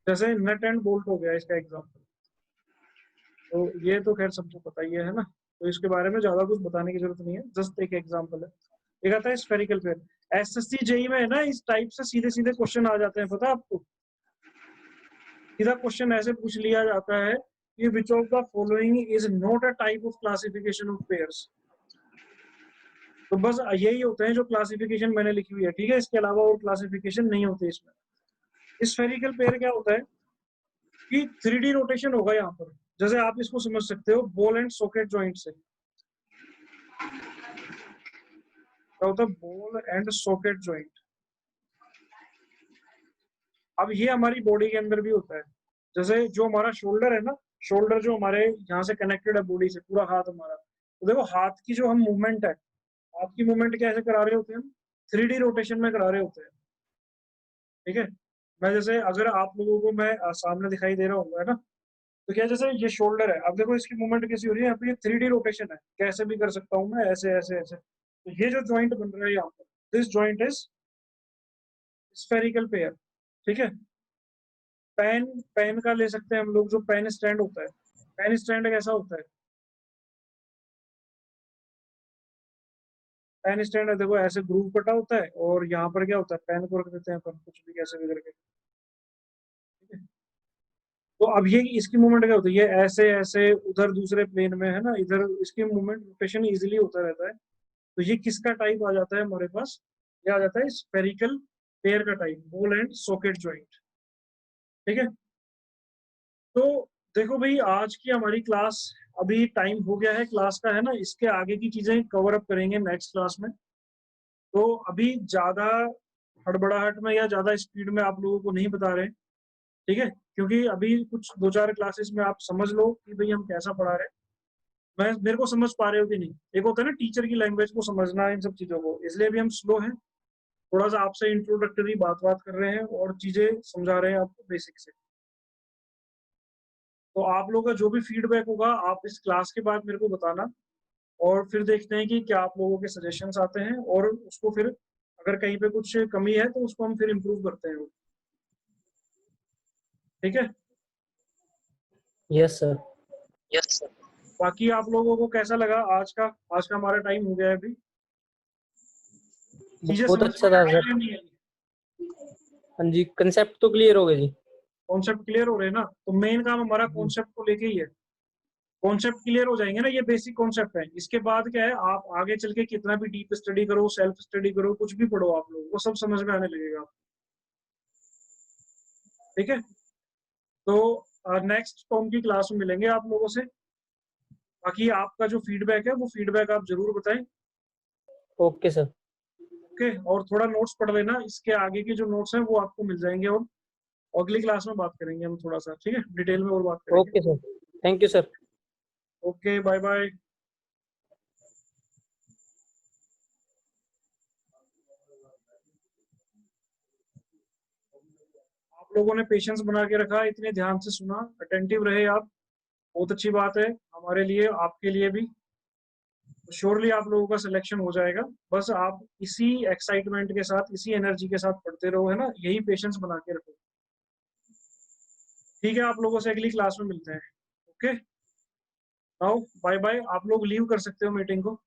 जैसे नट एंड बोल्ट हो गया इसका एग्जांपल, तो ये तो खैर सबको पता ही है ना, तो इसके बारे में ज्यादा कुछ बताने की जरूरत नहीं है, जस्ट एक एग्जांपल है। एक आता है स्फेरिकल पेयर। एसएससी जेई में है ना, इस टाइप से सीधे सीधे क्वेश्चन आ जाते हैं, पता है आपको। सीधा क्वेश्चन ऐसे पूछ लिया जाता है कि which of the following is not a type of classification of pairs. तो बस यही होते हैं जो क्लासिफिकेशन मैंने लिखी हुई है। ठीक है, इसके अलावा और क्लासिफिकेशन नहीं होते इसमें। स्फेरिकल पेयर क्या होता है कि 3D रोटेशन होगा यहाँ पर। जैसे आप इसको समझ सकते हो बॉल एंड सॉकेट जॉइंट से। क्या होता है बॉल एंड सॉकेट जॉइंट। अब ये हमारी बॉडी के अंदर भी होता है। जैसे जो हमारा शोल्डर है ना, शोल्डर जो हमारे यहाँ से कनेक्टेड है बॉडी से, पूरा हाथ हमारा, तो देखो हाथ की जो हम मूवमेंट है, हाथ की मूवमेंट कैसे करा रहे होते हैं, 3D रोटेशन में करा रहे होते हैं। ठीक है, मैं जैसे अगर आप लोगों को मैं सामने दिखाई दे रहा हूँ है ना, तो क्या जैसे ये शोल्डर है, अब देखो इसकी मूवमेंट कैसी हो रही है, यहाँ पे ये 3D रोटेशन है, कैसे भी कर सकता हूँ मैं, ऐसे ऐसे ऐसे। तो ये जो जॉइंट बन रहा है यहाँ पर, this joint is spherical pair. ठीक है, पेन, पेन का ले सकते हैं हम लोग, जो पेन स्टैंड होता है, पेन स्टैंड कैसा होता है, पेन स्टैंड है देखो ऐसे ग्रूव कटा होता है, और यहाँ पर क्या होता है, पेन को रख देते हैं अपन कुछ भी कैसे भी करके। ठीक है, तो अब ये इसकी मूवमेंट क्या होती है, ये ऐसे ऐसे उधर दूसरे प्लेन में है ना, इधर इसकी मूवमेंट रोटेशन इजीली होता रहता है। तो ये किसका टाइप आ जाता है हमारे पास, ये आ जाता है स्फेरिकल पेयर का type, ball and socket joint. ठीक है, तो देखो भाई आज की हमारी क्लास, अभी टाइम हो गया है क्लास का है ना, इसके आगे की चीजें कवर अप करेंगे नेक्स्ट क्लास में। तो अभी ज्यादा हड़बड़ाहट में या ज्यादा स्पीड में आप लोगों को नहीं बता रहे। ठीक है, क्योंकि अभी कुछ 2-4 क्लासेस में आप समझ लो कि भाई हम कैसा पढ़ा रहे हैं, मैं मेरे को समझ पा रहे हो कि नहीं। एक होता है ना टीचर की लैंग्वेज को समझना इन सब चीजों को, इसलिए भी हम स्लो हैं, थोड़ा सा आपसे इंट्रोडक्टरी बात कर रहे हैं और चीजें समझा रहे हैं आपको बेसिक से। तो आप लोगों का जो भी फीडबैक होगा आप इस क्लास के बाद मेरे को बताना, और फिर देखते हैं कि क्या आप लोगों के सजेशंस आते हैं, और उसको फिर अगर कहीं पे कुछ कमी है तो उसको हम फिर इम्प्रूव करते हैं। ठीक है, यस सर। Yes sir. बाकी आप लोगों को कैसा लगा आज का हमारा टाइम हो गया है अभी, चीजें बहुत समझ अच्छा में था आई सर। या नहीं आई, हाँ जी, कंसेप्ट तो क्लियर हो गए जी। कॉन्सेप्ट क्लियर हो रहे हैं ना, तो मेन काम हमारा जी। कॉन्सेप्ट को लेके ही है। कॉन्सेप्ट क्लियर हो जाएंगे ना, ये बेसिक कॉन्सेप्ट है, इसके बाद क्या है, आप आगे चल के कितना भी डीप स्टडी करो, सेल्फ स्टडी करो, कुछ भी पढ़ो, आप लोगों को सब समझ में आने लगेगा। ठीक है, तो नेक्स्ट टॉम की क्लास में मिलेंगे आप लोगों से। बाकी आपका जो फीडबैक है वो फीडबैक आप जरूर बताएं। Okay sir. ओके, और थोड़ा नोट्स पढ़ लेना, इसके आगे के जो नोट्स हैं वो आपको मिल जाएंगे, और अगली क्लास में बात करेंगे हम थोड़ा सा, ठीक है, डिटेल में और बात करेंगे। Okay sir, thank you sir. Okay, bye bye. आप लोगों ने पेशेंस बना के रखा, इतने ध्यान से सुना, अटेंटिव रहे आप, बहुत अच्छी बात है हमारे लिए, आपके लिए भी। श्योरली आप लोगों का सिलेक्शन हो जाएगा, बस आप इसी एक्साइटमेंट के साथ, इसी एनर्जी के साथ पढ़ते रहो, है ना, यही पेशेंस बना के रखो। ठीक है, आप लोगों से अगली क्लास में मिलते हैं। ओके, नाउ बाय बाय, आप लोग लीव कर सकते हो मीटिंग को।